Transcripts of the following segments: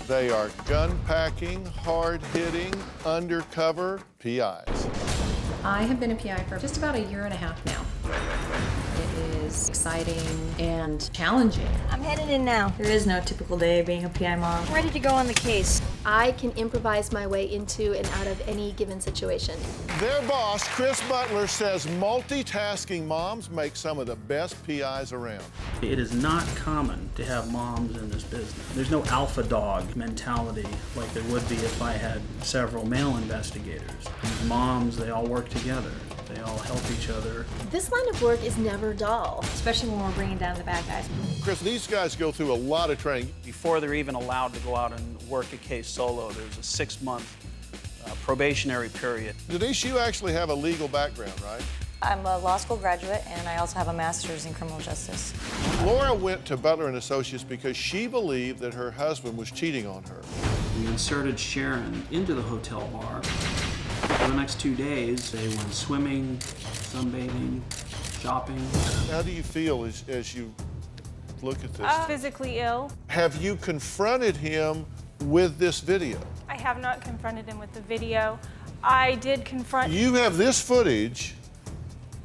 They are gun-packing, hard-hitting, undercover PIs. I have been a PI for just about a year and a half now. It is exciting and challenging. I'm headed in now. There is no typical day being a PI mom. I'm ready to go on the case. I can improvise my way into and out of any given situation. Their boss, Chris Butler, says multitasking moms make some of the best PIs around. It is not common to have moms in this business. There's no alpha dog mentality like there would be if I had several male investigators. These moms, they all work together. They all help each other. This line of work is never dull. Especially when we're bringing down the bad guys. Chris, these guys go through a lot of training. Before they're even allowed to go out and work a case solo, there's a 6-month probationary period. Denise, you actually have a legal background, right? I'm a law school graduate, and I also have a master's in criminal justice. Laura went to Butler & Associates because she believed that her husband was cheating on her. We inserted Sharon into the hotel bar. For the next 2 days, they went swimming, sunbathing, shopping. How do you feel as you look at this? Physically ill. Have you confronted him with this video? I have not confronted him with the video. I did confront. You have this footage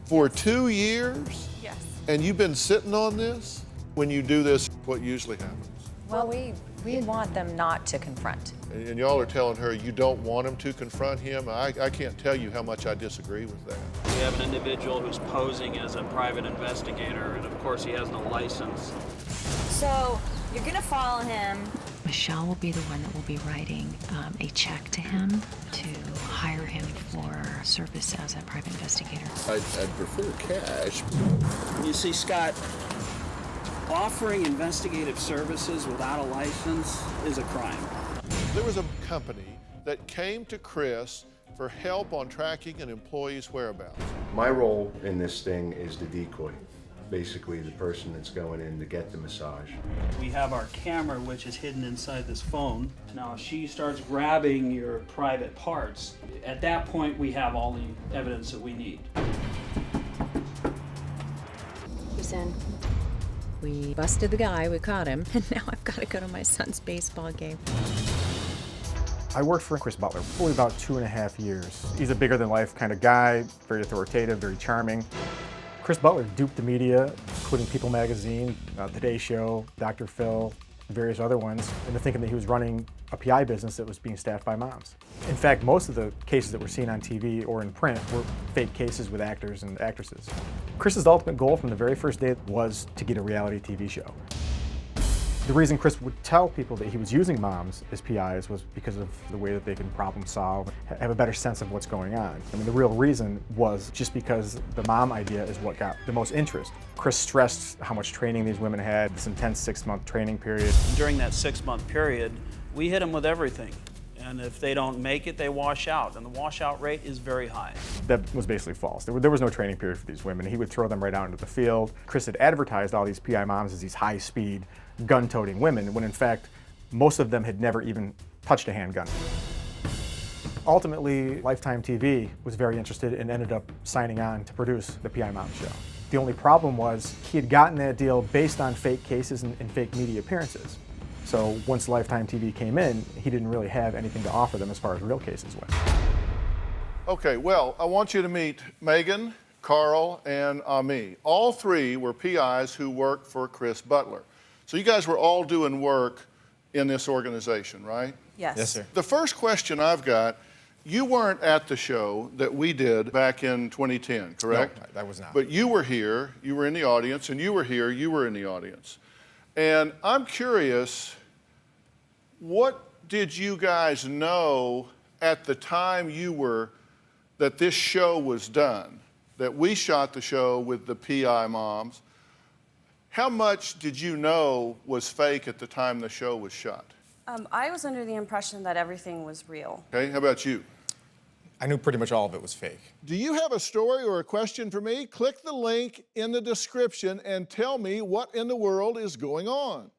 for 2 years? Yes. And you've been sitting on this? When you do this, what usually happens? Well, we want them not to confront. And y'all are telling her you don't want him to confront him? I can't tell you how much I disagree with that. We have an individual who's posing as a private investigator, and of course he has no license. So, you're gonna follow him. Michelle will be the one that will be writing a check to him to hire him for service as a private investigator. I'd prefer cash. You see, Scott, offering investigative services without a license is a crime. There was a company that came to Chris for help on tracking an employee's whereabouts. My role in this thing is the decoy. Basically the person that's going in to get the massage. We have our camera, which is hidden inside this phone. Now, if she starts grabbing your private parts, at that point we have all the evidence that we need. He's in. We busted the guy, we caught him, and now I've got to go to my son's baseball game. I worked for Chris Butler for probably about 2.5 years. He's a bigger-than-life kind of guy, very authoritative, very charming. Chris Butler duped the media, including People magazine, Today Show, DrPhil, various other ones, into thinking that he was running a PI business that was being staffed by moms. In fact, most of the cases that we're seeing on TV or in print were fake cases with actors and actresses. Chris's ultimate goal from the very first day was to get a reality TV show. The reason Chris would tell people that he was using moms as PIs was because of the way that they can problem solve, have a better sense of what's going on. I mean, the real reason was just because the mom idea is what got the most interest. Chris stressed how much training these women had, this intense 6-month training period. During that 6-month period, we hit them with everything. And if they don't make it, they wash out. And the washout rate is very high. That was basically false. There was no training period for these women. He would throw them right out into the field. Chris had advertised all these PI moms as these high-speed, gun-toting women, when in fact, most of them had never even touched a handgun. Ultimately, Lifetime TV was very interested and ended up signing on to produce the PI Mom show. The only problem was he had gotten that deal based on fake cases and fake media appearances. So once Lifetime TV came in, he didn't really have anything to offer them as far as real cases went. Okay, well, I want you to meet Megan, Carl, and Ami. All three were PIs who worked for Chris Butler. So you guys were all doing work in this organization, right? Yes. Yes, sir. The first question I've got, you weren't at the show that we did back in 2010, correct? No, I was not. But you were here, you were in the audience, and you were here, you were in the audience. And I'm curious, what did you guys know at the time that this show was done, that we shot the show with the PI moms? How much did you know was fake at the time the show was shot? I was under the impression that everything was real. Okay, how about you? I knew pretty much all of it was fake. Do you have a story or a question for me? Click the link in the description and tell me what in the world is going on.